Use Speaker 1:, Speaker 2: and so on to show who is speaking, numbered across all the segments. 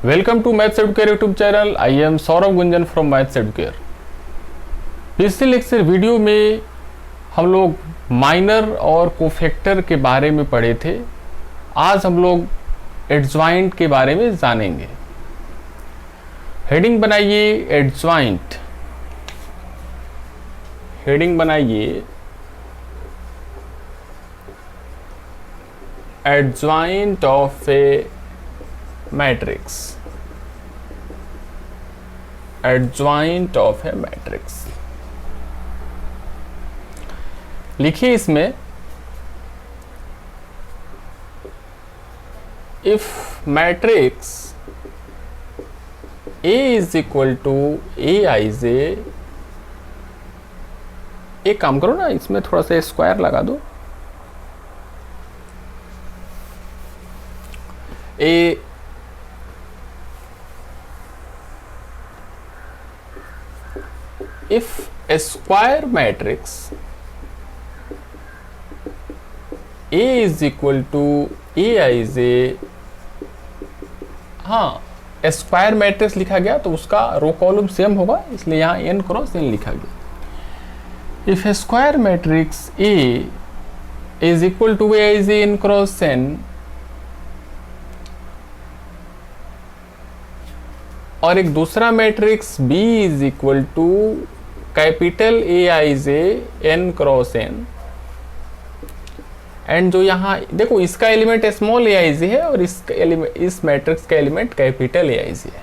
Speaker 1: Welcome to maths Educare YouTube channel. I am Saurabh Gunjan from maths Educare. पिछले lecture video में हम लोग minor और कोफैक्टर के बारे में पढ़े थे। आज हम लोग एडज्वाइंट के बारे में जानेंगे। हेडिंग बनाइए एडज्वाइंट। हेडिंग बनाइए adjoint of a matrix. Adjoint of a matrix लिखिए इसमें, if matrix A is equal to Aij। एक काम करो ना, इसमें थोड़ा सा स्क्वायर लगा दो। If a square matrix A is equal to Aij, हाँ स्क्वायर मैट्रिक्स लिखा गया तो उसका रो कॉलम सेम होगा, इसलिए यहाँ n क्रॉस n लिखा गया। If a square matrix A is equal to Aij n cross n, और एक दूसरा matrix B is equal to capital Aij n cross n, and जो यहाँ देखो इसका एलिमेंट स्मॉल aij है और इस मैट्रिक्स का एलिमेंट कैपिटल Aij है।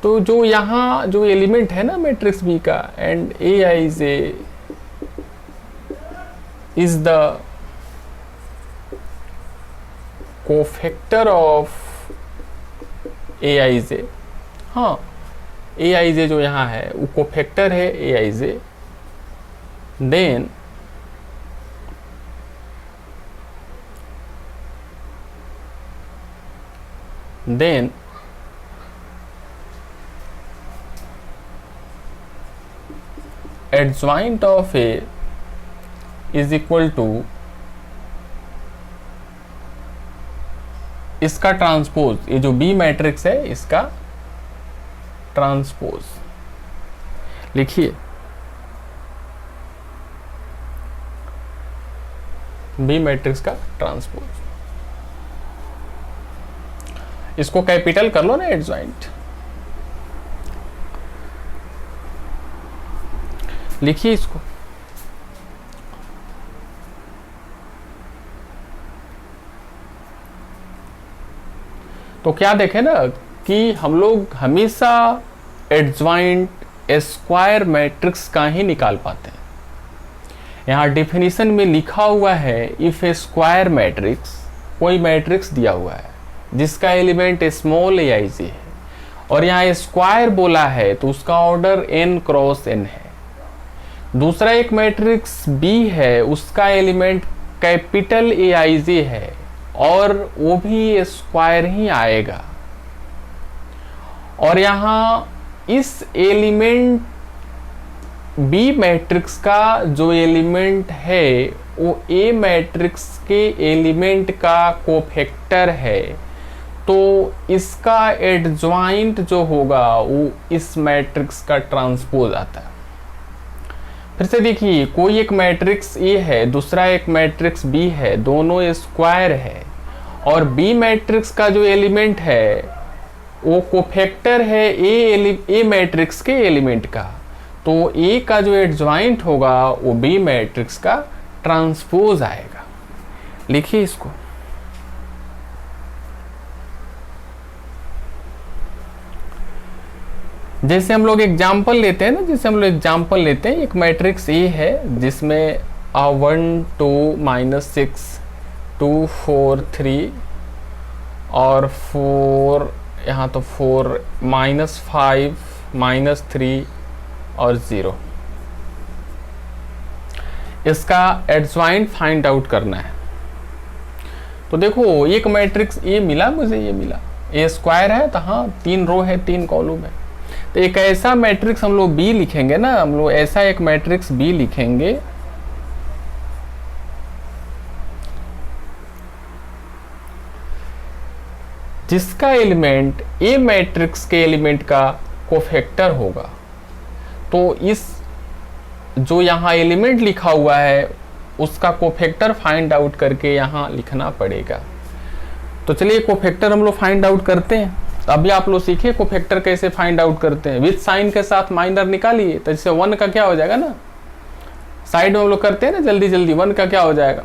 Speaker 1: तो जो यहाँ जो एलिमेंट है ना मैट्रिक्स B का, and Aij is the cofactor of Aij। हाँ Aij जो यहाँ है वो कोफैक्टर है Aij, then adjoint of A is equal to इसका ट्रांसपोज, ये जो B मैट्रिक्स है इसका ट्रांसपोज लिखिए। B मैट्रिक्स का ट्रांसपोज, इसको कैपिटल कर लो ना एडज्वाइंट। लिखिए इसको, तो क्या देखें ना कि हम लोग हमेशा एडज्वाइंट स्क्वायर मैट्रिक्स का ही निकाल पाते हैं। यहाँ डेफिनेशन में लिखा हुआ है, इफ ए स्क्वायर मैट्रिक्स, कोई मैट्रिक्स दिया हुआ है जिसका एलिमेंट स्मॉल aij है और यहाँ स्क्वायर बोला है तो उसका ऑर्डर n क्रॉस n है। दूसरा एक मैट्रिक्स B है, उसका एलिमेंट कैपिटल Aij है और वो भी स्क्वायर ही आएगा। और यहाँ इस एलिमेंट B मैट्रिक्स का जो एलिमेंट है वो A मैट्रिक्स के एलिमेंट का कोफैक्टर है, तो इसका एडज्वाइंट जो होगा वो इस मैट्रिक्स का ट्रांसपोज आता है। फिर से देखिए, कोई एक मैट्रिक्स A है, दूसरा एक मैट्रिक्स B है, दोनों स्क्वायर है और B मैट्रिक्स का जो एलिमेंट है वो कोफैक्टर है A मैट्रिक्स के एलिमेंट का, तो A का जो एडज्वाइंट होगा वो B मैट्रिक्स का ट्रांसपोज आएगा। लिखिए इसको, जैसे हम लोग एग्जाम्पल लेते हैं ना, जैसे हम लोग एग्जाम्पल लेते हैं, एक मैट्रिक्स A है जिसमें 1 2 -6 2 4 3 और 4, यहाँ तो 4 -5 -3 और 0। इसका एडज्वाइंट फाइंड आउट करना है। तो देखो एक मैट्रिक्स A मिला मुझे, ये मिला A स्क्वायर है, तो हाँ 3 रो है 3 कॉलम है। तो एक ऐसा मैट्रिक्स हम लोग B लिखेंगे ना, हम लोग ऐसा एक मैट्रिक्स B लिखेंगे जिसका एलिमेंट ए मैट्रिक्स के एलिमेंट का कोफैक्टर होगा। तो इस जो यहाँ एलिमेंट लिखा हुआ है उसका कोफैक्टर फाइंड आउट करके यहाँ लिखना पड़ेगा। तो चलिए कोफैक्टर हम लोग फाइंड आउट करते हैं। तो अभी आप लोग सीखे कोफैक्टर कैसे फाइंड आउट करते हैं। विथ साइन के साथ माइनर निकालिए, तो जैसे 1 का क्या हो जाएगा ना, साइड में हम लोग करते हैं ना जल्दी जल्दी, 1 का क्या हो जाएगा,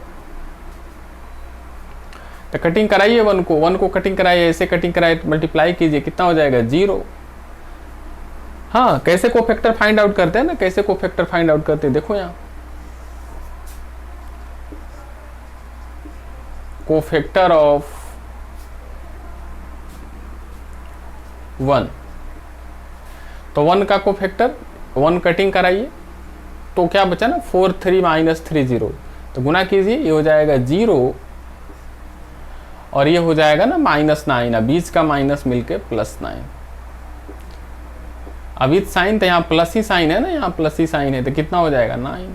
Speaker 1: तो कटिंग कराइए 1 को कटिंग कराइए, ऐसे कटिंग कराइए, मल्टीप्लाई कीजिए, कितना हो जाएगा 0। हाँ, कैसे कोफैक्टर फाइंड आउट करते हैं ना, कैसे कोफैक्टर फाइंड आउट करते हैं, देखो यहाँ कोफैक्टर ऑफ 1, तो 1 का कोफैक्टर 1 कटिंग कराइए, तो क्या बचा ना 4 3 -3 0, तो गुना कीजिए, ये हो जाएगा 0 और ये हो जाएगा ना -9, बीच का माइनस मिलके +9। अब विथ साइन तो यहाँ प्लस ही साइन है ना, यहाँ प्लस ही साइन है, तो कितना हो जाएगा 9।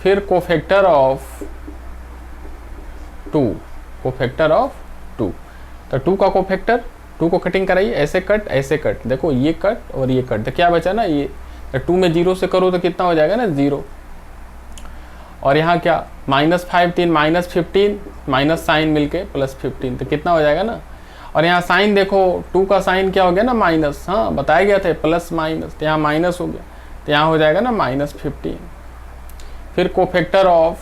Speaker 1: फिर कोफैक्टर ऑफ 2, कोफैक्टर ऑफ 2, तो 2 का कोफैक्टर, 2 को कटिंग कराइए, ऐसे कट, देखो ये कट और ये कट, तो क्या बचा ना ये, तो 2 में 0 से करो तो कितना हो जाएगा ना 0, और यहाँ क्या -5 3 -15 माइनस साइन मिलके +15, तो कितना हो जाएगा ना, और यहाँ साइन देखो 2 का साइन क्या हो गया ना माइनस, हाँ बताया गया था प्लस माइनस, तो यहाँ माइनस हो गया, तो यहाँ हो जाएगा ना -15। फिर कोफैक्टर ऑफ,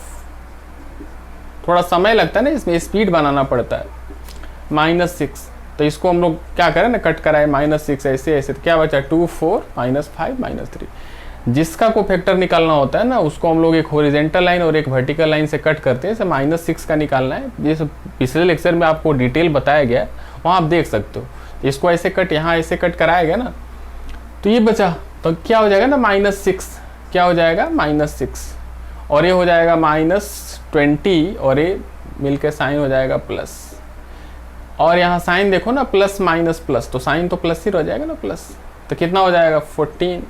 Speaker 1: थोड़ा समय लगता है ना इसमें, स्पीड बनाना पड़ता है, -6, तो इसको हम लोग क्या करें ना कट कराए -6 ऐसे, तो क्या बचा 2 4 -5 -3। जिसका कोफैक्टर निकालना होता है ना उसको हम लोग एक हॉरिजॉन्टल लाइन और एक वर्टिकल लाइन से कट करते हैं। जैसे -6 का निकालना है, ये पिछले लेक्चर में आपको डिटेल बताया गया है, वहाँ आप देख सकते हो। इसको ऐसे कट, यहाँ ऐसे कट कराया गया ना, तो ये बचा, तो क्या हो जाएगा ना -6, क्या हो जाएगा -6, और ये हो जाएगा -20, और ये मिलकर साइन हो जाएगा प्लस, और यहाँ साइन देखो ना प्लस माइनस प्लस, तो साइन तो प्लस ही रह जाएगा ना प्लस, तो कितना हो जाएगा 14।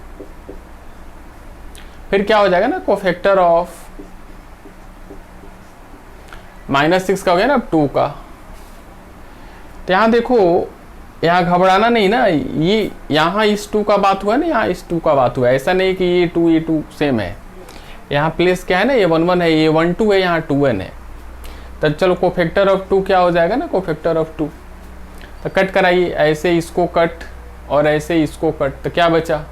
Speaker 1: फिर क्या हो जाएगा ना कोफैक्टर ऑफ -6 का हो गया ना 2 का, तो यहाँ देखो, यहाँ घबराना नहीं ना, ये यहाँ इस 2 का बात हुआ ना, यहाँ इस 2 का बात हुआ, ऐसा नहीं कि ये 2 सेम है, यहाँ प्लेस क्या है ना, ये 1 1 है, ये 1 2 है, यहाँ 2 1 है, तो चलो कोफैक्टर ऑफ 2 क्या हो जाएगा ना, कोफैक्टर ऑफ 2, तो कट कराइए, ऐसे इसको कट और ऐसे इसको कट, तो क्या बचा,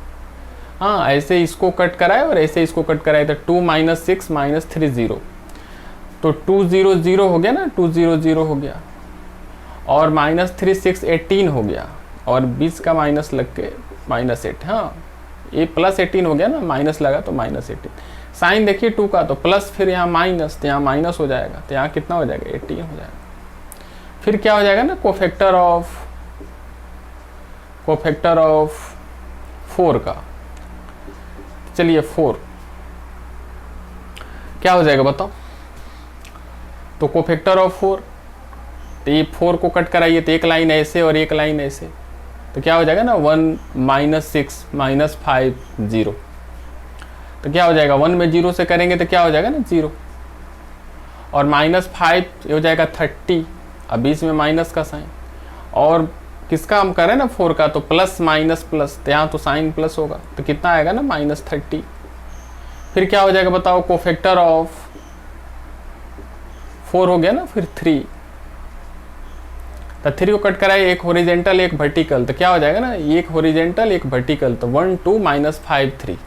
Speaker 1: हाँ ऐसे इसको कट कराए और ऐसे इसको कट कराए, तो 2 -6 -3 0, तो 2 0 0 हो गया ना, 2 0 0 हो गया, और -3 6 18 हो गया, और बीच का माइनस लग के -8, हाँ ये +18 हो गया ना, माइनस लगा तो -18। साइन देखिए 2 का, तो प्लस, फिर यहाँ माइनस, तो यहाँ माइनस हो जाएगा, तो यहाँ कितना हो जाएगा 18 हो जाएगा। फिर क्या हो जाएगा ना कोफैक्टर ऑफ 4 का, चलिए 4 क्या हो जाएगा बताओ, तो कोफैक्टर ऑफ 4, तो ये 4 को कट कराइए, तो एक लाइन ऐसे और एक लाइन ऐसे, तो क्या हो जाएगा ना 1 -6 -5 0, तो क्या हो जाएगा 1 में 0 से करेंगे तो क्या हो जाएगा ना 0, और -5 हो जाएगा 30, अब बीच में माइनस का साइन, और किसका हम करें ना 4 का, तो प्लस माइनस प्लस, तो यहाँ तो साइन प्लस होगा, तो कितना आएगा ना -30। फिर क्या हो जाएगा बताओ, कोफैक्टर ऑफ 4 हो गया ना, फिर 3, तो 3 को कट कराए, एक हॉरिजॉन्टल एक वर्टिकल, तो क्या हो जाएगा ना, एक हॉरिजॉन्टल एक वर्टिकल, तो 1 2 -5 3,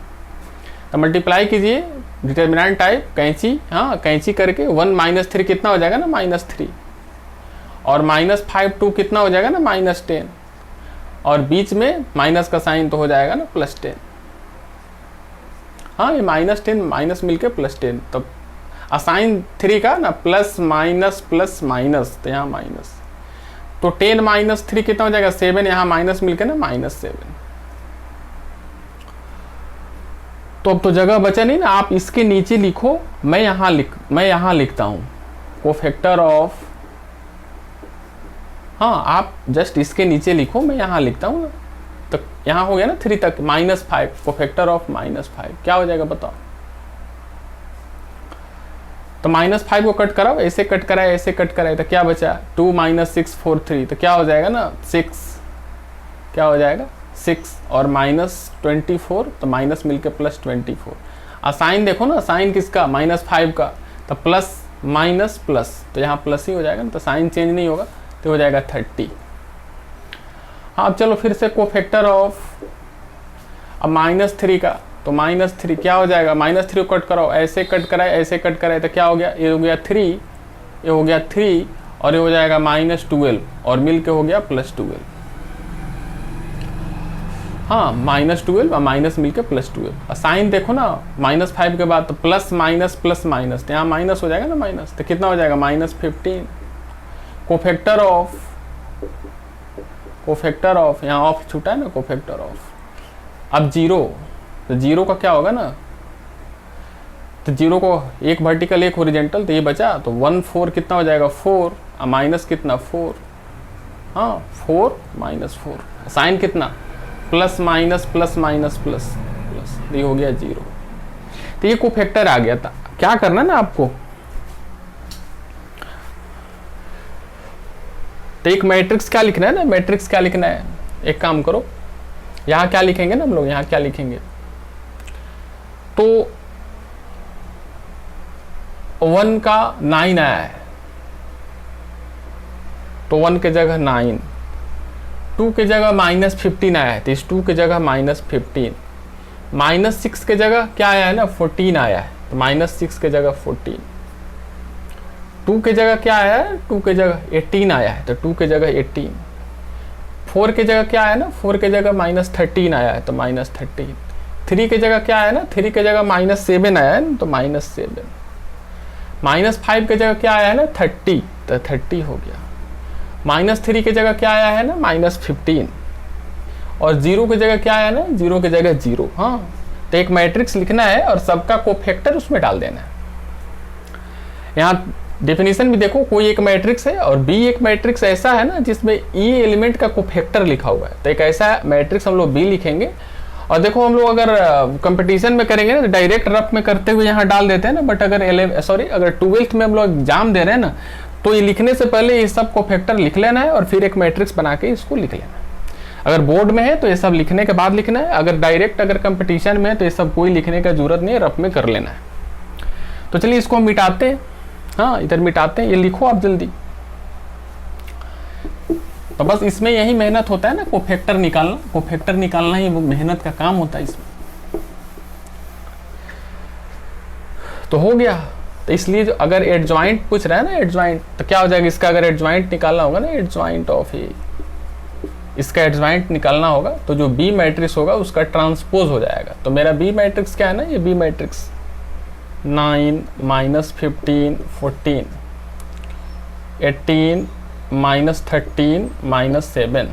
Speaker 1: तो मल्टीप्लाई कीजिए, डिटर्मिनेंट टाइप कैंची, हाँ कैंची करके 1 -3 कितना हो जाएगा ना -3, और -5 2 कितना हो जाएगा ना -10, और बीच में माइनस का साइन तो हो जाएगा ना +10, हाँ ये -10 माइनस मिलके +10, तो साइन 3 का ना प्लस माइनस, तो यहाँ माइनस, तो 10 -3 कितना हो जाएगा 7, यहाँ माइनस मिलके ना -7। तो अब तो जगह बचा नहीं ना, आप इसके नीचे लिखो, मैं यहाँ लिखता हूँ कोफैक्टर ऑफ, हाँ आप जस्ट इसके नीचे लिखो, मैं यहाँ लिखता हूँ ना, तो यहाँ हो गया ना 3 तक, -5, कोफैक्टर ऑफ -5 क्या हो जाएगा बताओ, तो -5 को कट कराओ, ऐसे कट कराए ऐसे कट कराए तो क्या बचा 2 - 6 4 3, तो क्या हो जाएगा ना 6, क्या हो जाएगा 6 और -24, तो माइनस मिलके +24। और साइन देखो ना, साइन किसका -5 का, तो प्लस माइनस प्लस, तो यहाँ प्लस ही हो जाएगा ना, तो साइन चेंज नहीं होगा, तो हो जाएगा 30। हाँ अब चलो फिर से कोफैक्टर ऑफ, अब -3 का, तो -3 क्या हो जाएगा, -3 को कट कराओ, ऐसे कट कराए ऐसे कट कराए तो क्या हो गया, ये हो गया 3, ये हो गया 3 और ये हो जाएगा -12 और मिल के हो गया +12। हाँ -12 और माइनस मिलके +12। और साइन देखो ना -5 के बाद तो प्लस माइनस प्लस माइनस, तो यहाँ माइनस हो जाएगा ना माइनस, तो कितना हो जाएगा -15। कोफैक्टर ऑफ यहाँ ऑफ छूटा है ना, कोफैक्टर ऑफ। अब 0, तो 0 का क्या होगा ना, तो 0 को एक वर्टिकल एक हॉरिजॉन्टल, तो ये बचा, तो 1 4 कितना हो जाएगा 4 और माइनस कितना 4, हाँ 4 - 4, साइन कितना plus minus plus minus plus plus, ये हो गया 0। तो ये कोफैक्टर आ गया था। क्या करना है ना आपको, तो एक मैट्रिक्स क्या लिखना है ना, मैट्रिक्स क्या लिखना है, एक काम करो, यहाँ क्या लिखेंगे ना हम लोग, यहाँ क्या लिखेंगे, तो 1 का 9 आया है, तो 1 के जगह 9, 2 के जगह -15 आया है, तो इस 2 के जगह -15, -6 के जगह क्या आया है ना 14 आया है, तो -6 के जगह 14, 2 के जगह क्या आया है, 2 के जगह 18 आया है, तो 2 के जगह 18, 4 के जगह क्या आया ना, 4 के जगह -13 आया है, तो -13, 3 के जगह क्या आया ना, 3 के जगह -7 आया है ना, तो -7, -5 के जगह क्या आया है ना 30, तो 30 हो गया, -3 की जगह क्या आया है ना -15 और 0 की जगह क्या आया ना, 0 की जगह 0। हाँ तो एक मैट्रिक्स लिखना है और सबका कोफैक्टर उसमें डाल देना है। यहाँ डेफिनेशन भी देखो, कोई एक मैट्रिक्स है और बी एक मैट्रिक्स ऐसा है ना जिसमें ई एलिमेंट का कोफैक्टर लिखा हुआ है, तो एक ऐसा मैट्रिक्स हम लोग बी लिखेंगे। और देखो हम लोग अगर कंपटीशन में करेंगे ना तो डायरेक्ट रफ में करते हुए यहाँ डाल देते हैं ना, बट अगर अगर 12th में हम लोग एग्जाम दे रहे हैं ना, तो ये लिखने से पहले ये सब कोफैक्टर लिख लेना है और फिर एक मैट्रिक्स बना के इसको लिख लेना है। अगर बोर्ड में है तो ये सब लिखने के बाद लिखना है, अगर डायरेक्ट अगर कंपटीशन में है तो ये सब कोई लिखने का जरूरत नहीं है, रफ में कर लेना है। तो चलिए इसको हम मिटाते हैं, हाँ इधर मिटाते हैं, ये लिखो आप जल्दी। तो बस इसमें यही मेहनत होता है ना, कोफैक्टर निकालना ही मेहनत का काम होता है इसमें। तो हो गया, तो इसलिए जो अगर एडजॉइंट पूछ रहा है ना, एडजॉइंट तो क्या हो जाएगा इसका, अगर एडजॉइंट निकालना होगा ना, एडजॉइंट ऑफ ए, इसका एडजॉइंट निकालना होगा तो जो बी मैट्रिक्स होगा उसका ट्रांसपोज हो जाएगा। तो मेरा बी मैट्रिक्स क्या है ना, ये बी मैट्रिक्स 9 -15 14 18 -13 -7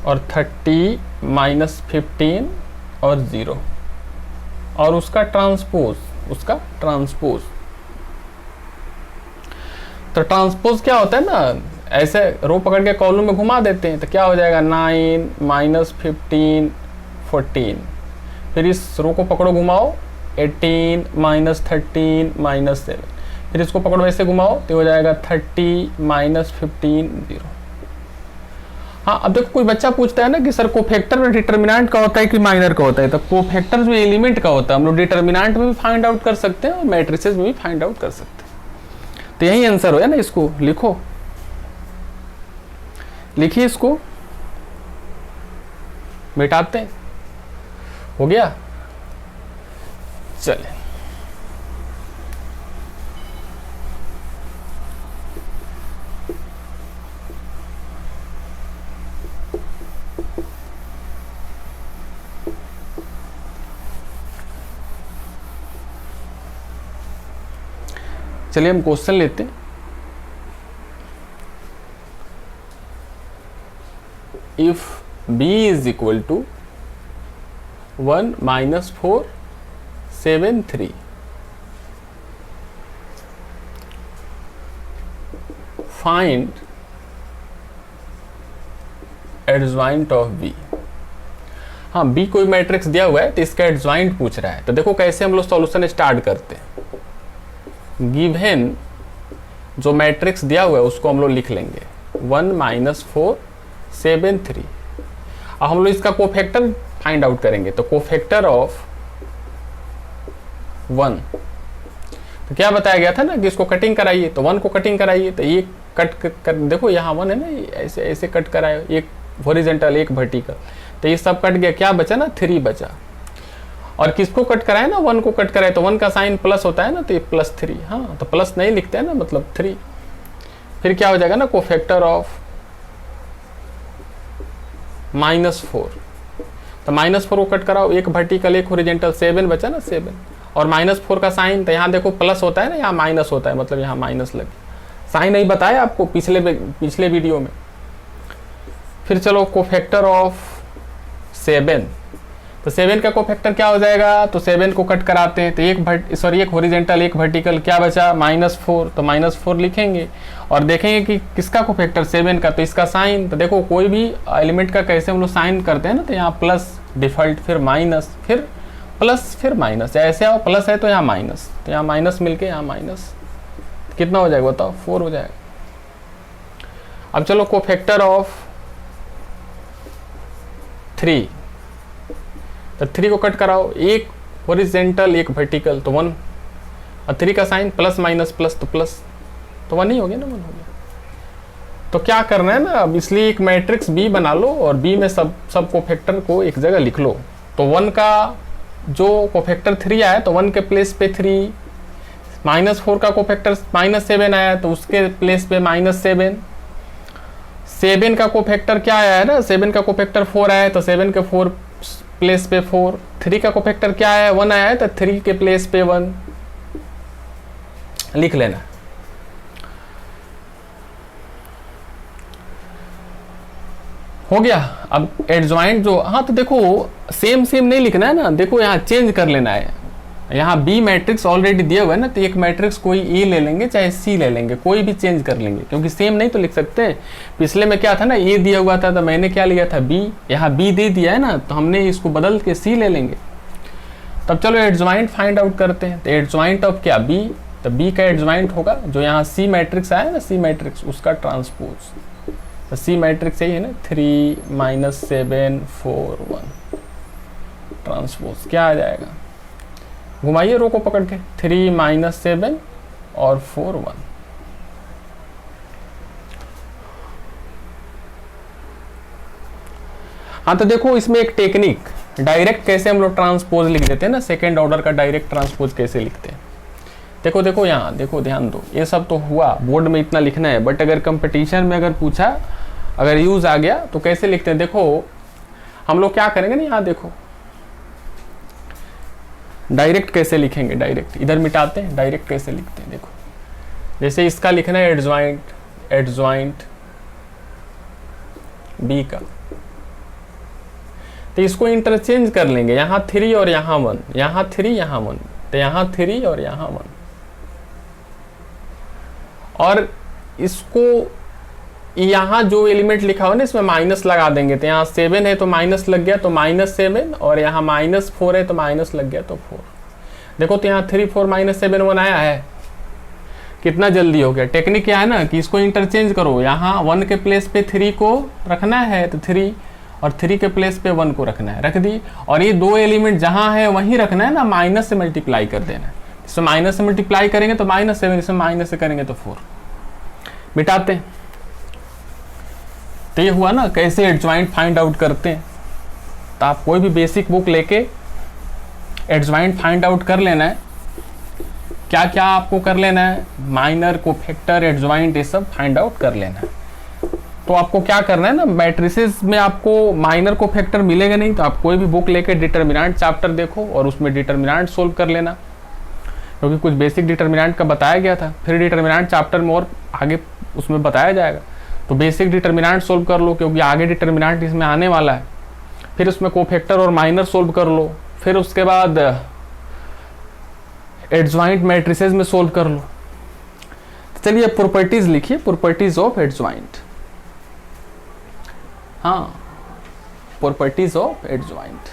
Speaker 1: और 30 -15 और 0 और उसका ट्रांसपोज तो ट्रांसपोज क्या होता है ना, ऐसे रो पकड़ के कॉलम में घुमा देते हैं, तो क्या हो जाएगा 9 -15 14, फिर इस रो को पकड़ो घुमाओ 18 -13 -7, फिर इसको पकड़ो ऐसे घुमाओ तो हो जाएगा 30 -15 0। हाँ अब देखो कोई बच्चा पूछता है ना कि सर कोफैक्टर में डिटर्मिनेंट का होता है कि माइनर का होता है, तो कोफैक्टर जो एलिमेंट का होता है हम लोग डिटर्मिनेंट में भी फाइंड आउट कर सकते हैं और मैट्रिसेस में भी फाइंड आउट कर सकते हैं। तो यही आंसर हो है ना, इसको लिखो, लिखिए इसको, मिटाते हैं, हो गया। चले चलिए हम क्वेश्चन लेते हैं। If b is equal to 1 - 4 7 3, find adjoint of b। हाँ b कोई मैट्रिक्स दिया हुआ है तो इसका एडजॉइंट पूछ रहा है, तो देखो कैसे हम लोग सॉल्यूशन स्टार्ट करते हैं। गिवन जो मैट्रिक्स दिया हुआ है उसको हम लोग लिख लेंगे 1 - 4 7 3। अब हम लोग इसका कोफैक्टर फाइंड आउट करेंगे। तो कोफैक्टर ऑफ 1, तो क्या बताया गया था ना कि इसको कटिंग कराइए, तो 1 को कटिंग कराइए। तो ये कट कर देखो यहाँ 1 है ना, ऐसे ऐसे कट कराए, एक हॉरिजॉन्टल एक वर्टिकल, तो ये सब कट गया, क्या बचा ना 3 बचा। और किसको कट कराए ना 1 को कट कराए, तो 1 का साइन प्लस होता है ना, तो ये +3। हाँ, तो प्लस नहीं लिखते हैं ना, मतलब 3। फिर क्या हो जाएगा ना कोफैक्टर ऑफ -4, तो -4 को कट कराओ, एक वर्टिकल एक हॉरिजॉन्टल, 7 बचा ना 7। और -4 का साइन, तो यहाँ देखो प्लस होता है ना, यहाँ माइनस होता है, मतलब यहाँ माइनस लगे। साइन नहीं बताया आपको पिछले वीडियो में। फिर चलो कोफैक्टर ऑफ 7, तो 7 का कोफैक्टर क्या हो जाएगा, तो 7 को कट कराते हैं, तो एक हॉरिजॉन्टल एक वर्टिकल, क्या बचा -4, तो -4 लिखेंगे। और देखेंगे कि किसका कोफैक्टर 7 का, तो इसका साइन, तो देखो कोई भी एलिमेंट का कैसे हम लोग साइन करते हैं ना, तो यहाँ प्लस डिफॉल्ट, फिर माइनस, फिर प्लस, फिर माइनस, ऐसे आओ, प्लस है तो यहाँ माइनस, तो यहाँ माइनस मिलके यहाँ माइनस, कितना हो जाएगा बताओ, 4 हो जाएगा। अब चलो कोफैक्टर ऑफ 3, तो 3 को कट कराओ, एक हॉरिजॉन्टल एक वर्टिकल, तो 1, और 3 का साइन प्लस माइनस प्लस, तो प्लस, तो 1 ही हो गया ना, 1 हो गया। तो क्या करना है ना, अब इसलिए एक मैट्रिक्स B बना लो और B में सब कोफैक्टर को एक जगह लिख लो। तो 1 का जो कोफैक्टर 3 आया, तो 1 के प्लेस पे 3, -4 का कोफैक्टर -7 आया, तो उसके प्लेस पे -7। 7 का कोफैक्टर क्या आया है ना, 7 का कोफैक्टर 4 आया है, तो 7 के 4 प्लेस पे 4। 3 का कोफैक्टर क्या आया है, 1 आया है, तो 3 के प्लेस पे 1 लिख लेना। हो गया। अब एडजॉइंट जो, हाँ तो देखो सेम नहीं लिखना है ना, देखो यहाँ चेंज कर लेना है। यहाँ बी मैट्रिक्स ऑलरेडी दिया हुआ है ना, तो एक मैट्रिक्स कोई ए ले लेंगे चाहे सी ले लेंगे, कोई भी चेंज कर लेंगे, क्योंकि सेम नहीं तो लिख सकते। पिछले में क्या था ना, ए दिया हुआ था तो मैंने क्या लिया था बी, यहाँ बी दे दिया है ना, तो हमने इसको बदल के सी ले लेंगे। तब चलो एडजॉइंट फाइंड आउट करते हैं। तो एडजॉइंट ऑफ क्या, बी, तो बी का एडजॉइंट होगा जो यहाँ सी मैट्रिक्स आया ना, सी मैट्रिक्स उसका ट्रांसपोज। तो सी मैट्रिक्स यही है ना, 3 - 7 4 1, ट्रांसपोज क्या आ जाएगा, घुमाइए रो को पकड़ के, 3 - 7 और 4 1। हाँ तो देखो इसमें एक टेक्निक, डायरेक्ट कैसे हम लोग ट्रांसपोज लिख देते हैं ना, सेकेंड ऑर्डर का डायरेक्ट ट्रांसपोज कैसे लिखते हैं। देखो यहाँ देखो, ध्यान दो, ये सब तो हुआ बोर्ड में इतना लिखना है, बट अगर कंपटीशन में अगर पूछा, अगर यूज आ गया तो कैसे लिखते हैं। देखो हम लोग क्या करेंगे ना, यहाँ देखो डायरेक्ट कैसे लिखेंगे, डायरेक्ट इधर मिटाते हैं, डायरेक्ट कैसे लिखते हैं। देखो जैसे इसका लिखना है एडजॉइंट बी का, तो इसको इंटरचेंज कर लेंगे, यहाँ 3 और यहाँ 1, यहाँ 3 यहाँ 1, तो यहाँ 3 और यहाँ 1, और इसको यहाँ जो एलिमेंट लिखा हुआ ना इसमें माइनस लगा देंगे, तो यहाँ 7 है तो माइनस लग गया, तो -7, और यहाँ -4 है तो माइनस लग गया, तो 4। देखो तो यहाँ 3 4 -7 1 आया है, कितना जल्दी हो गया। टेक्निक क्या है ना कि इसको इंटरचेंज करो, यहाँ 1 के प्लेस पे 3 को रखना है तो 3, और 3 के प्लेस पे 1 को रखना है, रख दी। और ये दो एलिमेंट जहाँ है वहीं रखना है ना, माइनस से मल्टीप्लाई कर देना है। इसमें माइनस से मल्टीप्लाई करेंगे तो -7, इसमें माइनस से करेंगे तो 4। मिटाते हैं। तो ये हुआ ना कैसे एडजॉइंट फाइंड आउट करते हैं। तो आप कोई भी बेसिक बुक लेके एडजॉइंट फाइंड आउट कर लेना है। क्या क्या आपको कर लेना है, माइनर, कोफैक्टर, एडजॉइंट, ये सब फाइंड आउट कर लेना है। तो आपको क्या करना है ना, मैट्रिसेस में आपको माइनर कोफैक्टर मिलेगा नहीं, तो आप कोई भी बुक लेके डिटर्मिनेंट चैप्टर देखो और उसमें डिटर्मिनेंट सोल्व कर लेना, क्योंकि कुछ बेसिक डिटर्मिनेंट का बताया गया था। फिर डिटर्मिनेंट चैप्टर में और आगे उसमें बताया जाएगा, तो बेसिक डिटर्मिनेंट सोल्व कर लो, क्योंकि आगे डिटर्मिनेंट इसमें आने वाला है। फिर उसमें कोफैक्टर और माइनर सोल्व कर लो, फिर उसके बाद एडजॉइंट मैट्रिसेस में सोल्व कर लो। तो चलिए प्रॉपर्टीज लिखिए, प्रॉपर्टीज ऑफ एडजॉइंट। हाँ, properties of adjoint.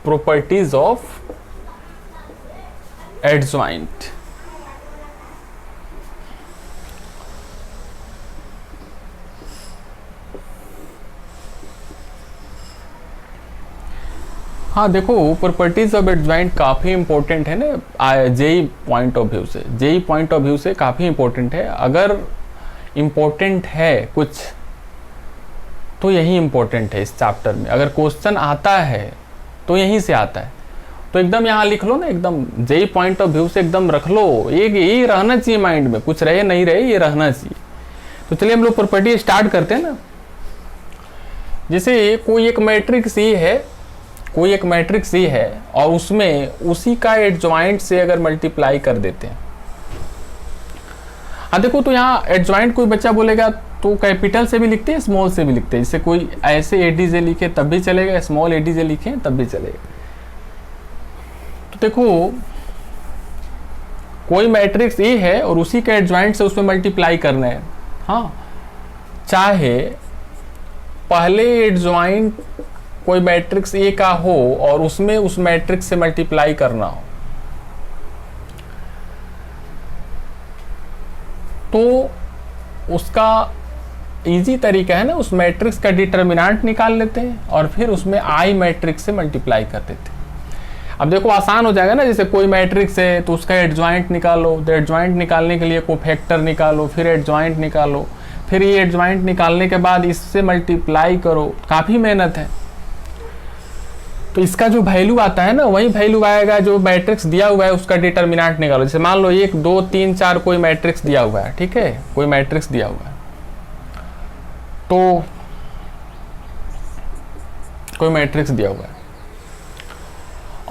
Speaker 1: Properties of adjoint. हाँ देखो, प्रॉपर्टीज ऑफ एडजॉइंट काफ़ी इंपॉर्टेंट है ना जेई पॉइंट ऑफ व्यू से, जेई पॉइंट ऑफ व्यू से काफ़ी इंपॉर्टेंट है। अगर इम्पोर्टेंट है कुछ तो यही इम्पोर्टेंट है इस चैप्टर में। अगर क्वेश्चन आता है तो यहीं से आता है, तो एकदम यहाँ लिख लो ना, एकदम जेई पॉइंट ऑफ व्यू से एकदम रख लो। एक यही रहना चाहिए माइंड में, कुछ रहे नहीं रहे ये रहना चाहिए। तो चलिए हम लोग प्रॉपर्टी स्टार्ट करते हैं ना। जैसे कोई एक मैट्रिक्स ये है, कोई एक मैट्रिक्स ये है और उसमें उसी का एडजॉइंट से अगर मल्टीप्लाई कर देते हैं। हाँ देखो, तो यहाँ एडजॉइंट कोई बच्चा बोलेगा तो कैपिटल से भी लिखते हैं, स्मॉल से भी लिखते हैं। जैसे कोई ऐसे एडीजे लिखे तब भी चलेगा, स्मॉल एडीजे लिखे तब भी चलेगा। तो देखो, कोई मैट्रिक्स ए है और उसी का एडजॉइंट से उसमें मल्टीप्लाई करना है। हाँ, चाहे पहले एडजॉइंट कोई मैट्रिक्स ए का हो और उसमें उस मैट्रिक्स से मल्टीप्लाई करना हो, तो उसका इजी तरीका है ना, उस मैट्रिक्स का डिटर्मिनेंट निकाल लेते हैं और फिर उसमें आई मैट्रिक्स से मल्टीप्लाई कर देते हैं। अब देखो आसान हो जाएगा ना, जैसे कोई मैट्रिक्स है तो उसका एडजॉइंट निकालो, तो एडजॉइंट निकालने के लिए कोफैक्टर निकालो, फिर एडजॉइंट निकालो, फिर ये एडजॉइंट निकालने के बाद इससे मल्टीप्लाई करो, काफ़ी मेहनत है। तो इसका जो वैल्यू आता है ना, वही वैल्यू आएगा जो मैट्रिक्स दिया हुआ है उसका डिटर्मिनेंट निकालो। जैसे मान लो 1 2 3 4 कोई मैट्रिक्स दिया हुआ है, ठीक है, कोई मैट्रिक्स दिया हुआ है, तो कोई मैट्रिक्स दिया हुआ है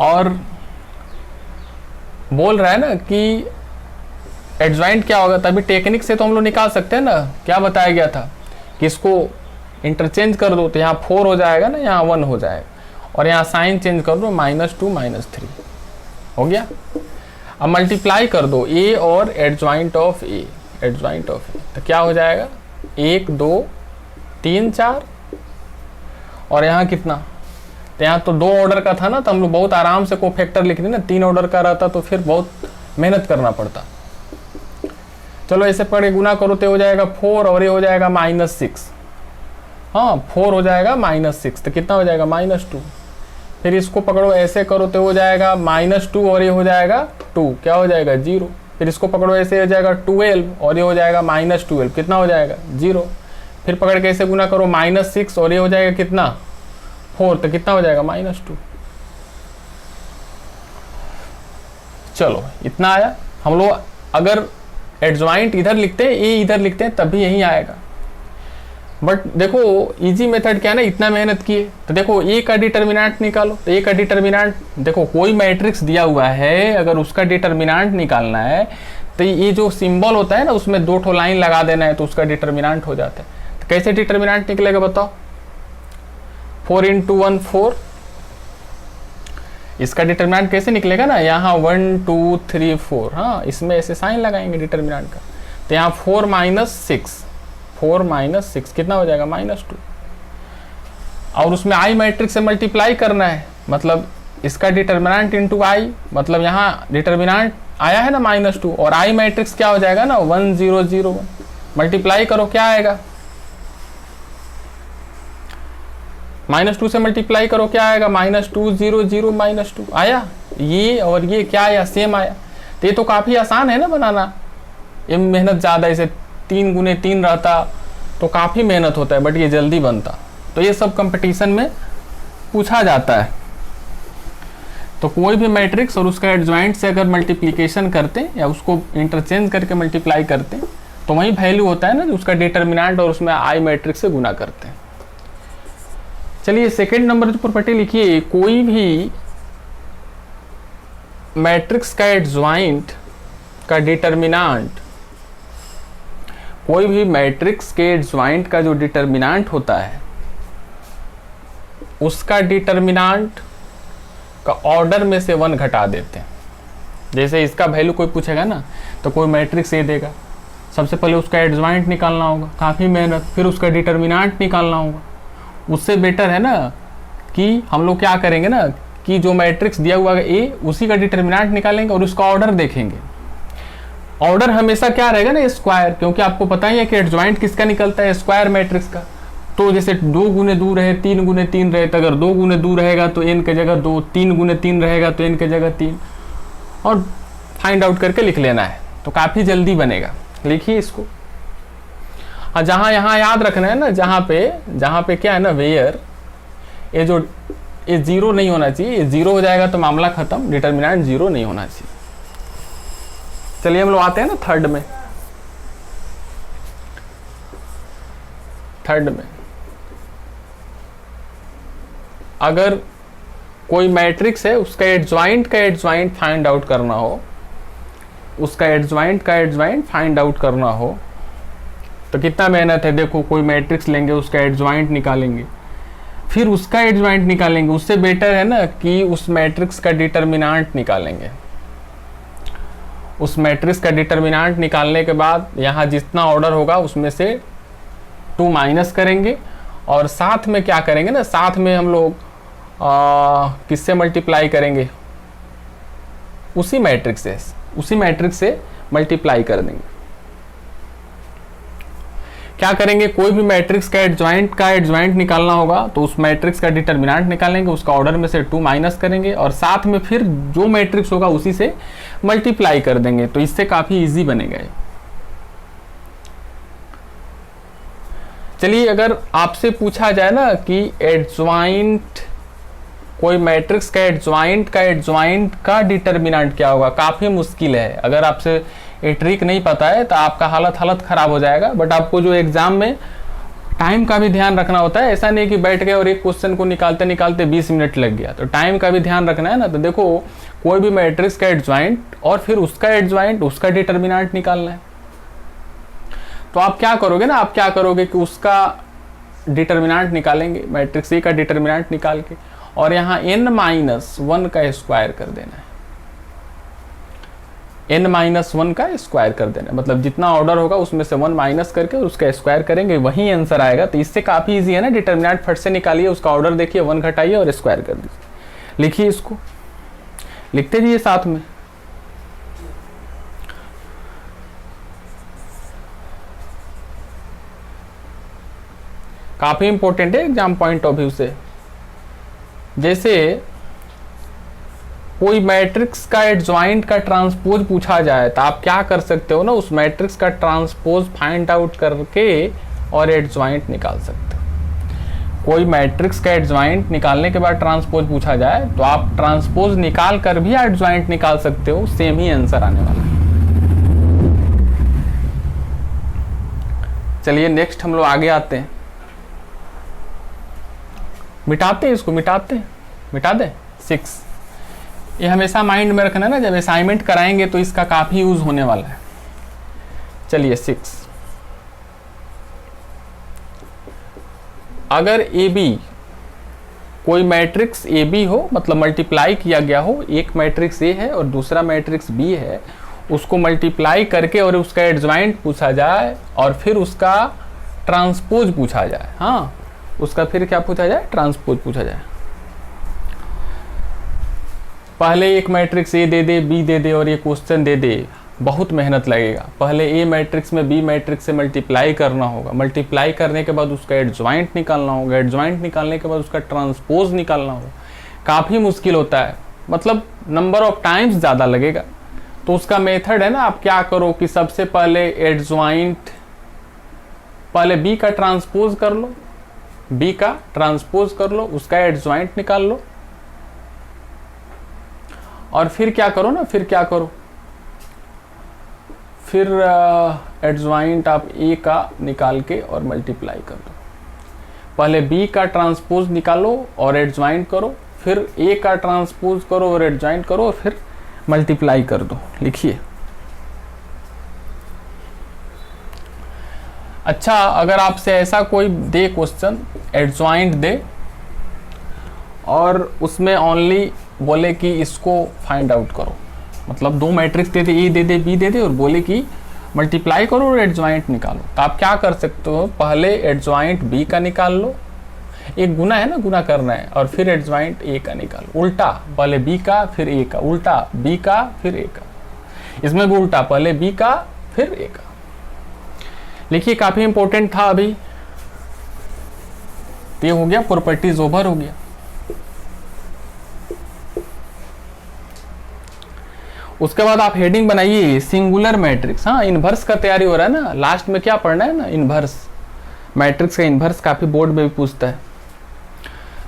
Speaker 1: और बोल रहा है ना कि एडजॉइंट क्या होगा। तभी टेक्निक से तो हम लोग निकाल सकते हैं ना, क्या बताया गया था कि इसको इंटरचेंज कर दो तो यहाँ 4 हो जाएगा ना, यहाँ 1 हो जाएगा, और यहाँ साइन चेंज कर दो -2 -3 हो गया। अब मल्टीप्लाई कर दो ए और adjoint of A, adjoint of A, तो क्या हो जाएगा 1 2 3 4 और यहाँ कितना, तो यहाँ तो 2 ऑर्डर का था ना, तो हम लोग बहुत आराम से कोफैक्टर लिख दें ना। 3 ऑर्डर का रहता तो फिर बहुत मेहनत करना पड़ता। चलो ऐसे पढ़े गुना करो तो हो जाएगा 4 और ये हो जाएगा -6। हाँ 4 हो जाएगा -6, तो कितना हो जाएगा -2। फिर इसको पकड़ो ऐसे करो तो हो जाएगा -2 और ये हो जाएगा 2, क्या हो जाएगा 0। फिर इसको पकड़ो ऐसे हो जाएगा 12 और ये हो जाएगा -12, कितना हो जाएगा 0। फिर पकड़ के ऐसे गुना करो -6 और ये हो जाएगा कितना 4, तो कितना हो जाएगा -2। चलो इतना आया। हम लोग अगर एडजॉइंट इधर लिखते हैं, ए इधर लिखते हैं, तब भी यही आएगा। बट देखो इजी मेथड क्या है ना, इतना मेहनत किए तो देखो ए का डिटर्मिनेंट निकालो। तो ए का डिटर्मिनेंट देखो, कोई मैट्रिक्स दिया हुआ है, अगर उसका डिटर्मिनेंट निकालना है तो ये जो सिंबल होता है ना, उसमें 2 ठो लाइन लगा देना है तो उसका डिटर्मिनेंट हो जाता है। तो कैसे डिटर्मिनेंट निकलेगा बताओ। 4 × 1 4, इसका डिटर्मिनेंट कैसे निकलेगा ना, यहाँ 1 2 3 4, हाँ इसमें ऐसे साइन लगाएंगे डिटर्मिनेंट का। तो यहाँ 4 - 6 कितना हो जाएगा -2, और उसमें आई मैट्रिक्स से मल्टीप्लाई करना है, मतलब इसका डिटर्मिनेंट इंटू आई, मतलब यहाँ डिटर्मिनेंट आया है ना -2 और आई मैट्रिक्स क्या हो जाएगा ना 1 0 0 1, मल्टीप्लाई करो क्या आएगा, -2 से मल्टीप्लाई करो क्या आएगा -2 0 0 -2 आया। ये और ये क्या आया, सेम आया। तो ये तो काफ़ी आसान है ना बनाना, ये मेहनत ज़्यादा, इसे 3 × 3 रहता तो काफ़ी मेहनत होता है, बट ये जल्दी बनता। तो ये सब कंपटीशन में पूछा जाता है। तो कोई भी मैट्रिक्स और उसका एडजॉइंट से अगर मल्टीप्लिकेशन करते हैं या उसको इंटरचेंज करके मल्टीप्लाई करते हैं तो वही वैल्यू होता है ना, उसका डिटर्मिनेंट और उसमें आई मैट्रिक्स से गुना करते हैं। चलिए सेकेंड नंबर जो प्रॉपर्टी लिखिए, कोई भी मैट्रिक्स का एडजॉइंट का डिटर्मिनेंट, कोई भी मैट्रिक्स के एडजॉइंट का जो डिटर्मिनेंट होता है उसका डिटर्मिनेंट का ऑर्डर में से 1 घटा देते हैं। जैसे इसका वैल्यू कोई पूछेगा ना, तो कोई मैट्रिक्स ए देगा, सबसे पहले उसका एडजॉइंट निकालना होगा, काफ़ी मेहनत, फिर उसका डिटर्मिनेंट निकालना होगा। उससे बेटर है ना कि हम लोग क्या करेंगे ना, कि जो मैट्रिक्स दिया हुआ है ए, उसी का डिटर्मिनेंट निकालेंगे और उसका ऑर्डर देखेंगे। ऑर्डर हमेशा क्या रहेगा ना, स्क्वायर, क्योंकि आपको पता ही है कि एडजॉइंट किसका निकलता है, स्क्वायर मैट्रिक्स का। तो जैसे 2 गुने 2 रहे, 3 गुने 3 रहे, तो अगर 2 गुने 2 रहेगा तो n के जगह 2, 3 गुने 3 रहेगा तो n के जगह 3, और फाइंड आउट करके लिख लेना है, तो काफ़ी जल्दी बनेगा। लिखिए इसको। और जहाँ यहाँ याद रखना है ना, जहाँ पे क्या है ना, वेयर ये जीरो नहीं होना चाहिए, ये जीरो हो जाएगा तो मामला खत्म, डिटर्मिनेंट जीरो नहीं होना चाहिए। चलिए हम लोग आते हैं ना थर्ड में। अगर कोई मैट्रिक्स है, उसका एडजॉइंट का एडजॉइंट फाइंड आउट करना हो, फाइंड आउट करना हो तो कितना मेहनत है। देखो, कोई मैट्रिक्स लेंगे, उसका एडजॉइंट निकालेंगे, फिर उसका एडजॉइंट निकालेंगे। उससे बेटर है ना कि उस मैट्रिक्स का डिटर्मिनेंट निकालेंगे। उस मैट्रिक्स का डिटर्मिनेंट निकालने के बाद यहाँ जितना ऑर्डर होगा उसमें से 2 माइनस करेंगे, और साथ में क्या करेंगे ना, साथ में हम लोग किससे मल्टीप्लाई करेंगे, उसी मैट्रिक्स से मल्टीप्लाई कर देंगे। क्या करेंगे, कोई भी मैट्रिक्स का एडजॉइंट निकालना होगा तो उस मैट्रिक्स का डिटर्मिनेंट निकालेंगे, उसका ऑर्डर में से 2 माइनस करेंगे, और साथ में फिर जो मैट्रिक्स होगा उसी से मल्टीप्लाई कर देंगे। तो इससे काफी इजी बनेगा ये। चलिए, अगर आपसे पूछा जाए ना कि एडजॉइंट, कोई मैट्रिक्स का एडजॉइंट का डिटर्मिनेंट क्या होगा, काफी मुश्किल है। अगर आपसे ये ट्रिक नहीं पता है तो आपका हालत खराब हो जाएगा। बट आपको जो एग्जाम में टाइम का भी ध्यान रखना होता है, ऐसा नहीं कि बैठ गए और एक क्वेश्चन को निकालते निकालते 20 मिनट लग गया, तो टाइम का भी ध्यान रखना है ना। तो देखो, कोई भी मैट्रिक्स का एडजॉइंट और फिर उसका एडजॉइंट, उसका डिटर्मिनेंट निकालना है। तो आप क्या करोगे ना, आप क्या करोगे कि उसका डिटर्मिनेंट निकालेंगे, मैट्रिक्स ए का डिटर्मिनेंट निकाल के, और यहाँ n-1 का स्क्वायर कर देना है। n-1 का स्क्वायर कर देना, मतलब जितना ऑर्डर होगा उसमें से 1 माइनस करके उसका स्क्वायर करेंगे, वही आंसर आएगा। तो इससे काफी इजी है ना, डिटर्मिनेंट फट से निकालिए, उसका ऑर्डर देखिए, 1 घटाइए और स्क्वायर कर दीजिए। लिखिए इसको, लिखते जाइए साथ में। काफी इंपॉर्टेंट है एग्जाम पॉइंट ऑफ व्यू से। जैसे कोई मैट्रिक्स का एडजॉइंट का ट्रांसपोज पूछा जाए तो आप क्या कर सकते हो ना, उस मैट्रिक्स का ट्रांसपोज फाइंड आउट करके और एडजॉइंट निकाल सकते हो। कोई मैट्रिक्स का एडजॉइंट निकालने के बाद ट्रांसपोज पूछा जाए तो आप ट्रांसपोज निकाल कर भी एडजॉइंट निकाल सकते हो, सेम ही आंसर आने वाला है। चलिए नेक्स्ट हम लोग आगे आते हैं। मिटाते हैं इसको, मिटा दे 6। ये हमेशा माइंड में रखना ना, जब असाइनमेंट कराएंगे तो इसका काफी यूज होने वाला है। चलिए 6, अगर ए बी, कोई मैट्रिक्स ए बी हो, मतलब मल्टीप्लाई किया गया हो, एक मैट्रिक्स ए है और दूसरा मैट्रिक्स बी है, उसको मल्टीप्लाई करके और उसका एडजॉइंट पूछा जाए और फिर उसका ट्रांसपोज पूछा जाए। हाँ, उसका फिर क्या पूछा जाए, ट्रांसपोज पूछा जाए। पहले एक matrix A they they, B दे दे और ये क्वेश्चन दे दे, बहुत मेहनत लगेगा। पहले ए मैट्रिक्स में बी मैट्रिक्स से मल्टीप्लाई करना होगा, मल्टीप्लाई करने के बाद उसका एडजॉइंट निकालना होगा, एडजॉइंट निकालने के बाद उसका ट्रांसपोज निकालना होगा। काफ़ी मुश्किल होता है, मतलब नंबर ऑफ टाइम्स ज़्यादा लगेगा। तो उसका मेथड है ना, आप क्या करो कि सबसे पहले एडजॉइंट, पहले बी का ट्रांसपोज कर लो, बी का ट्रांसपोज कर लो, उसका एडजॉइंट निकाल लो, और फिर क्या करो ना, फिर एडजॉइंट आप ए का निकाल के और मल्टीप्लाई कर दो। पहले बी का ट्रांसपोज निकालो और एडजॉइंट करो, फिर ए का ट्रांसपोज करो और एडजॉइंट करो, और फिर मल्टीप्लाई कर दो। लिखिए। अच्छा, अगर आपसे ऐसा कोई दे क्वेश्चन, एडजॉइंट दे और उसमें ओनली बोले कि इसको फाइंड आउट करो, मतलब 2 मैट्रिक्स दे दे, ए दे दे, बी दे दे, और बोले कि मल्टीप्लाई करो और एडजॉइंट निकालो, तो आप क्या कर सकते हो, पहले एडजॉइंट बी का निकाल लो, एक गुना है ना, गुना करना है और फिर एडजॉइंट ए का निकाल, उल्टा पहले बी का फिर ए का, उल्टा बी का फिर ए का, इसमें भी उल्टा पहले बी का फिर ए का। लिखिए काफी इंपॉर्टेंट था अभी, ये हो गया, प्रॉपर्टीज ओवर हो गया। उसके बाद आप हेडिंग बनाइए सिंगुलर मैट्रिक्स। हाँ, इनवर्स का तैयारी हो रहा है ना, लास्ट में क्या पढ़ना है ना, इनवर्स मैट्रिक्स का इनवर्स काफी बोर्ड में भी पूछता है।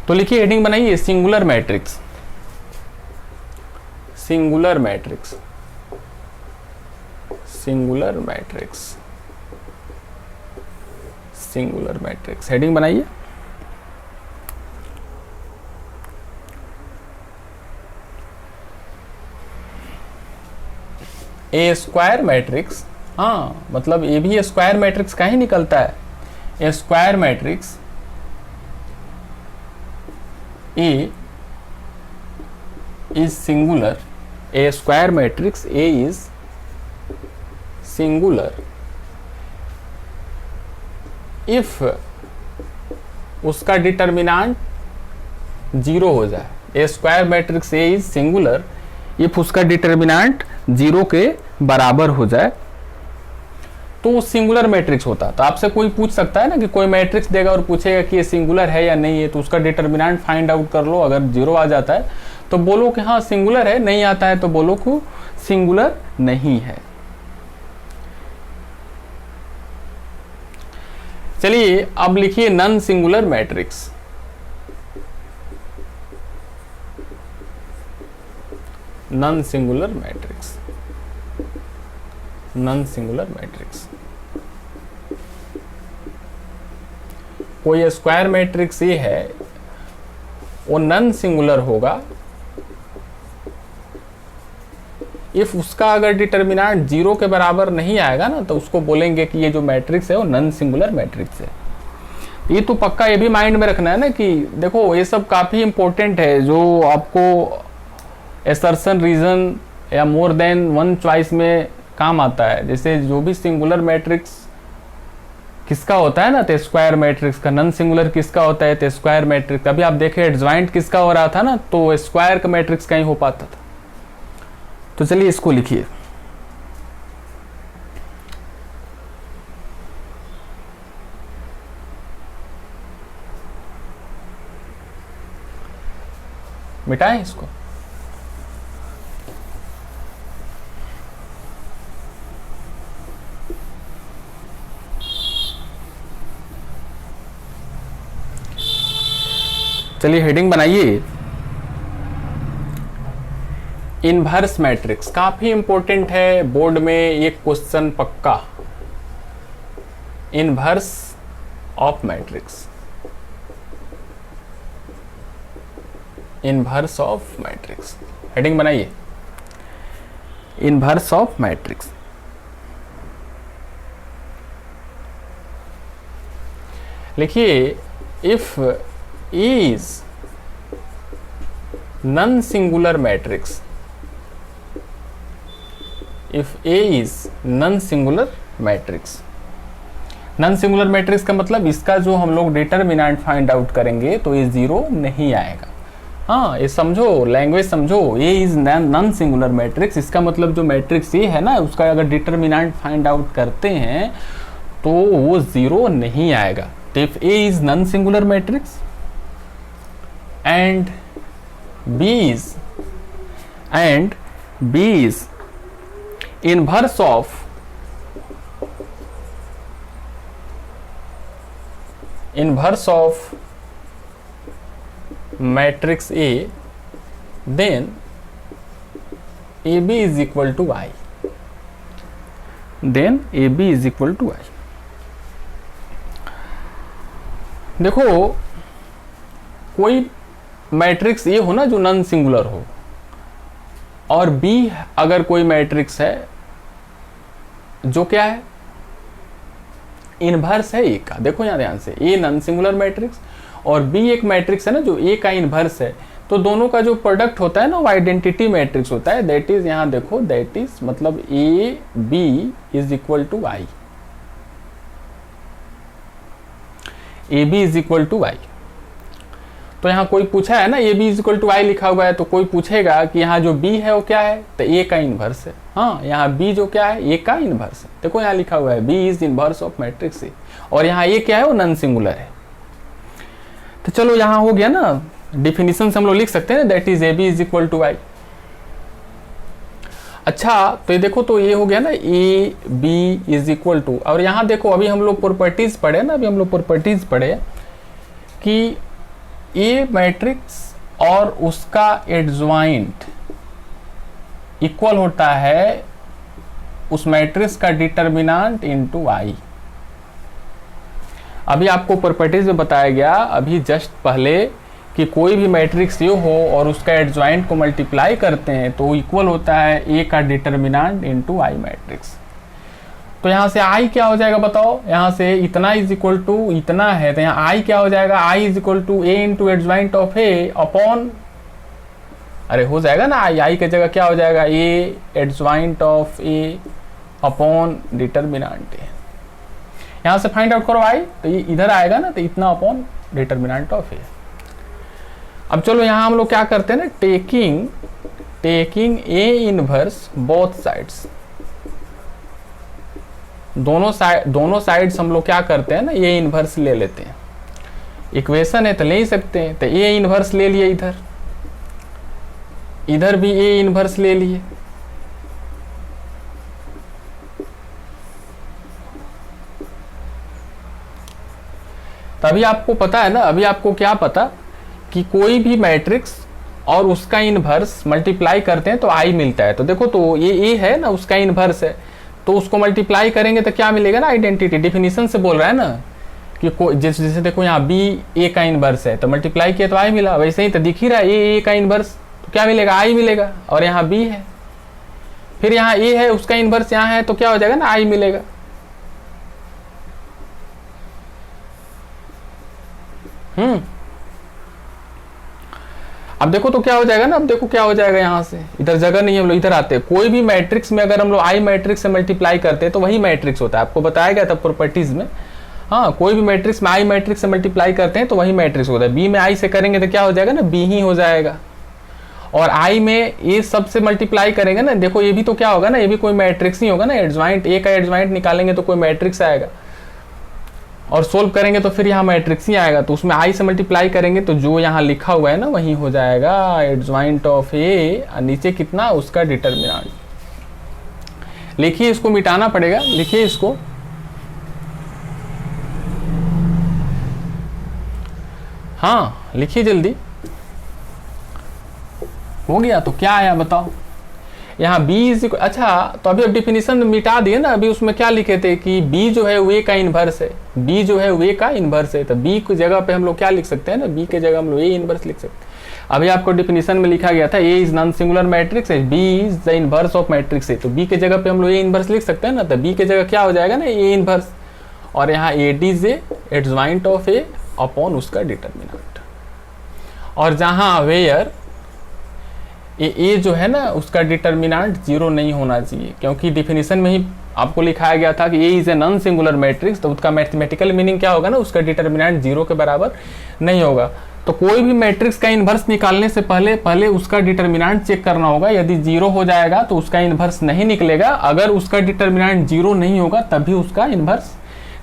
Speaker 1: तो लिखिए हेडिंग बनाइए singular matrix, singular matrix, singular matrix, singular matrix, heading बनाइए। ए स्क्वायर मैट्रिक्स, हाँ मतलब ये भी स्क्वायर मैट्रिक्स का ही निकलता है। A square matrix A is singular, a square matrix A is singular if उसका डिटर्मिनेंट जीरो हो जाए। A square matrix A is singular if उसका डिटर्मिनेंट जीरो के बराबर हो जाए तो वो सिंगुलर मैट्रिक्स होता। तो आपसे कोई पूछ सकता है ना कि कोई मैट्रिक्स देगा और पूछेगा कि ये सिंगुलर है या नहीं है, तो उसका डिटर्मिनेंट फाइंड आउट कर लो। अगर जीरो आ जाता है तो बोलो कि हाँ सिंगुलर है, नहीं आता है तो बोलो कि सिंगुलर नहीं है। चलिए अब लिखिए non singular matrix. Non singular matrix, non singular matrix, कोई स्क्वायर मैट्रिक्स ये है वो नॉन सिंगुलर होगा इफ उसका अगर डिटर्मिनेंट जीरो के बराबर नहीं आएगा ना, तो उसको बोलेंगे कि ये जो मैट्रिक्स है वो नॉन सिंगुलर मैट्रिक्स है। ये तो पक्का ये भी माइंड में रखना है ना कि देखो ये सब काफी इंपॉर्टेंट है, जो आपको एसर्शन रीजन या मोर देन वन चॉइस में काम आता है। जैसे जो भी सिंगुलर मैट्रिक्स किसका होता है ना, तो स्क्वायर मैट्रिक्स का, नॉन सिंगुलर किसका होता है तो स्क्वायर मैट्रिक्स। अभी आप देखें एडजॉइंट किसका हो रहा था ना, तो स्क्वायर का मैट्रिक्स का ही हो पाता था। तो चलिए इसको लिखिए, मिटाएं इसको। चलिए हेडिंग बनाइए इनवर्स मैट्रिक्स। काफी इंपॉर्टेंट है, बोर्ड में ये क्वेश्चन पक्का। Inverse of matrix, inverse of matrix, heading बनाइए इनवर्स ऑफ मैट्रिक्स। लिखिए if A is non-singular matrix, if A is non-singular matrix, non-singular matrix का मतलब इसका जो हम लोग डिटर्मिनेंट फाइंड आउट करेंगे तो ये जीरो नहीं आएगा। हाँ ये समझो, लैंग्वेज समझो, A is non-singular matrix, इसका मतलब जो मैट्रिक्स ये है ना उसका अगर डिटर्मिनेंट फाइंड आउट करते हैं तो वो जीरो नहीं आएगा। तो if A is non-singular matrix and B is inverse of matrix A, then AB is equal to I, then AB is equal to I। देखो कोई मैट्रिक्स ये हो ना जो नॉन सिंगुलर हो, और B अगर कोई मैट्रिक्स है जो क्या है इनवर्स है A का। देखो यहाँ ध्यान से, A नॉन सिंगुलर मैट्रिक्स और B एक मैट्रिक्स है ना जो A का इनवर्स है, तो दोनों का जो प्रोडक्ट होता है ना वो आइडेंटिटी मैट्रिक्स होता है। दैट इज, यहाँ देखो दैट इज मतलब AB is equal to I, AB is equal to I। तो यहाँ कोई पूछा है ना A B is equal to I लिखा हुआ है, तो कोई पूछेगा कि यहाँ जो बी है वो क्या है, तो ए का इनवर्स है। हाँ, यहाँ बी जो क्या है, ए का इनवर्स है। देखो यहाँ लिखा हुआ है B is inverse of matrix A, और यहाँ ए क्या है, वो नॉन सिंगुलर है। तो चलो यहाँ हो गया ना, डिफिनीशन से हम लोग लिख सकते हैं that is A B is equal to I. अच्छा, तो ये देखो, तो ये हो गया ना A B is equal to, और यहाँ देखो अभी हम लोग प्रॉपर्टीज पढ़े ना, अभी हम लोग प्रॉपर्टीज पढ़े कि ए मैट्रिक्स और उसका एडजॉइंट इक्वल होता है उस मैट्रिक्स का डिटर्मिनेंट इनटू आई। अभी आपको प्रॉपर्टीज में बताया गया अभी जस्ट पहले कि कोई भी मैट्रिक्स ये हो और उसका एडजॉइंट को मल्टीप्लाई करते हैं तो इक्वल होता है ए का डिटर्मिनेंट इनटू आई मैट्रिक्स। तो यहाँ से आई क्या हो जाएगा बताओ, यहाँ से इतना इज इक्वल टू इतना है, तो यहाँ आई क्या हो जाएगा, I is equal to A into adjoint of A upon, अरे हो जाएगा ना, आई की जगह क्या हो जाएगा, A adjoint of A upon determinant A. यहाँ से फाइंड आउट करो आई, तो ये इधर आएगा ना, तो इतना अपॉन डिटर्मिनेंट ऑफ ए। अब चलो यहाँ हम लोग क्या करते हैं ना, taking A inverse both sides, दोनों साइड्स हम लोग क्या करते हैं ना, ए इनवर्स ले लेते हैं। इक्वेशन है तो ले ही सकते हैं, तो ए इनवर्स ले लिए, इधर भी ए इनवर्स ले लिए। तभी आपको पता है ना, अभी आपको क्या पता कि कोई भी मैट्रिक्स और उसका इनवर्स मल्टीप्लाई करते हैं तो आई मिलता है। तो देखो, तो ये ए है ना, उसका इनवर्स है, तो उसको मल्टीप्लाई करेंगे तो क्या मिलेगा ना, आइडेंटिटी। डिफिनीशन से बोल रहा है ना कि जैसे देखो यहाँ बी ए का इनवर्स है, तो मल्टीप्लाई किया तो आई मिला, वैसे ही तो दिख ही रहा है ए का इनवर्स, तो क्या मिलेगा, आई मिलेगा। और यहाँ बी है, फिर यहाँ ए है, उसका इनवर्स यहाँ है, तो क्या हो जाएगा ना, आई मिलेगा। अब देखो तो क्या हो जाएगा ना, अब देखो क्या हो जाएगा, यहाँ से इधर जगह नहीं है, हम लोग इधर आते हैं। कोई भी मैट्रिक्स में अगर हम लोग आई मैट्रिक्स से मल्टीप्लाई करते हैं तो वही मैट्रिक्स होता है, आपको बताया गया था प्रॉपर्टीज में। हाँ, कोई भी मैट्रिक्स में आई मैट्रिक्स से मल्टीप्लाई करते हैं तो वही मैट्रिक्स होता है। बी में आई से करेंगे तो क्या हो जाएगा ना, बी ही हो जाएगा। और आई में ए सब से मल्टीप्लाई करेंगे ना, देखो ये भी तो क्या होगा ना, ये भी कोई मैट्रिक्स ही होगा ना, एडजॉइंट ए का एडजॉइंट निकालेंगे तो कोई मैट्रिक्स आएगा, और सोल्व करेंगे तो फिर यहाँ मैट्रिक्स ही आएगा। तो उसमें आई से मल्टीप्लाई करेंगे तो जो यहाँ लिखा हुआ है ना वही हो जाएगा एडजॉइंट ऑफ ए, नीचे कितना, उसका डिटर्मिनेंट। लिखिए, इसको मिटाना पड़ेगा, लिखिए इसको। हाँ लिखिए जल्दी, हो गया। तो क्या आया बताओ, यहाँ b इज, अच्छा तो अभी अब डिफिनीशन मिटा दिए ना, अभी उसमें क्या लिखे थे कि b जो है वे का इनवर्स है, b जो है वे का इनवर्स है, तो b की जगह पे हम लोग क्या लिख सकते हैं ना, b के जगह हम लोग a इनवर्स लिख सकते हैं। अभी आपको डिफिनीशन में लिखा गया था a is non singular matrix है, b is the inverse of matrix है, तो b के जगह पे हम लोग a इनवर्स लिख सकते हैं ना, तो b के जगह क्या हो जाएगा ना, a इनवर्स, और यहाँ ad is adjoint of a upon उसका डिटर्मिनेंट। और जहाँ वेयर ए जो है ना, उसका डिटर्मिनेंट जीरो नहीं होना चाहिए, क्योंकि डिफिनीशन में ही आपको लिखाया गया था कि A is a non singular matrix, तो उसका मैथमेटिकल मीनिंग क्या होगा ना, उसका डिटर्मिनेंट जीरो के बराबर नहीं होगा। तो कोई भी मैट्रिक्स का इन्वर्स निकालने से पहले उसका डिटर्मिनेंट चेक करना होगा। यदि जीरो हो जाएगा तो उसका इन्वर्स नहीं निकलेगा, अगर उसका डिटर्मिनेंट जीरो नहीं होगा तभी उसका इन्वर्स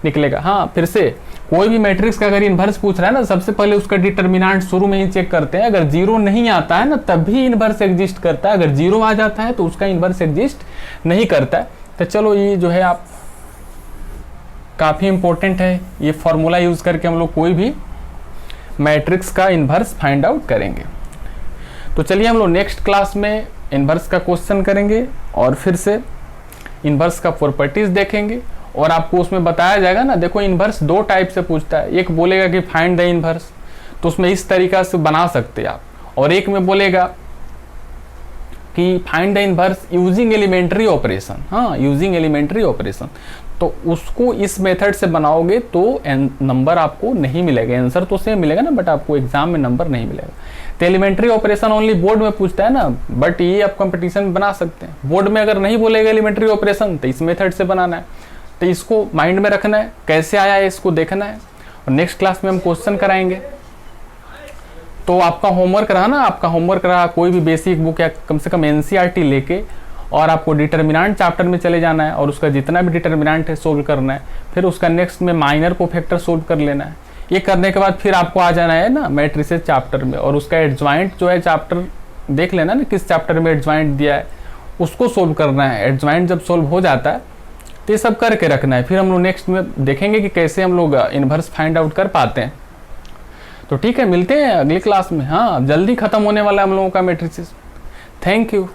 Speaker 1: निकलेगा। हाँ, फिर से कोई भी मैट्रिक्स का अगर इन्वर्स पूछ रहा है ना, सबसे पहले उसका डिटर्मिनेंट शुरू में ही चेक करते हैं। अगर जीरो नहीं आता है ना तभी इन्वर्स एग्जिस्ट करता है, अगर जीरो आ जाता है तो उसका इन्वर्स एग्जिस्ट नहीं करता है। तो चलो ये जो है आप काफ़ी इंपॉर्टेंट है, ये फॉर्मूला यूज करके हम लोग कोई भी मैट्रिक्स का इन्वर्स फाइंड आउट करेंगे। तो चलिए हम लोग नेक्स्ट क्लास में इन्वर्स का क्वेश्चन करेंगे और फिर से इन्वर्स का प्रॉपर्टीज देखेंगे, और आपको उसमें बताया जाएगा ना। देखो इन्वर्स दो टाइप से पूछता है, एक बोलेगा कि फाइंड द इन्वर्स, तो उसमें इस तरीका से बना सकते हैं आप, और एक में बोलेगा कि find the inverse using elementary operation. हाँ, यूजिंग एलिमेंट्री ऑपरेशन, तो उसको इस मेथड से बनाओगे तो नंबर आपको नहीं मिलेगा, आंसर तो सेम मिलेगा ना, बट आपको एग्जाम में नंबर नहीं मिलेगा। तो एलिमेंट्री ऑपरेशन ओनली बोर्ड में पूछता है ना, बट ये आप कंपटीशन में बना सकते हैं। बोर्ड में अगर नहीं बोलेगा एलिमेंट्री ऑपरेशन तो इस मेथड से बनाना है, तो इसको माइंड में रखना है, कैसे आया है इसको देखना है, और नेक्स्ट क्लास में हम क्वेश्चन कराएंगे। तो आपका होमवर्क रहा ना, आपका होमवर्क रहा कोई भी बेसिक बुक या कम से कम एनसीईआरटी लेके और आपको डिटर्मिनेंट चैप्टर में चले जाना है और उसका जितना भी डिटर्मिनेंट है सोल्व करना है। फिर उसका नेक्स्ट में माइनर कोफैक्टर सोल्व कर लेना है। ये करने के बाद फिर आपको आ जाना है ना मैट्रिसेस चैप्टर में, और उसका एडजॉइंट जो है चैप्टर देख लेना ना किस चैप्टर में एडजॉइंट दिया है, उसको सोल्व करना है। एडजॉइंट जब सोल्व हो जाता है तो ये सब करके रखना है। फिर हम लोग नेक्स्ट में देखेंगे कि कैसे हम लोग इनवर्स फाइंड आउट कर पाते हैं। तो ठीक है, मिलते हैं अगली क्लास में। हाँ, जल्दी खत्म होने वाला है हम लोगों का मैट्रिसेस। Thank you.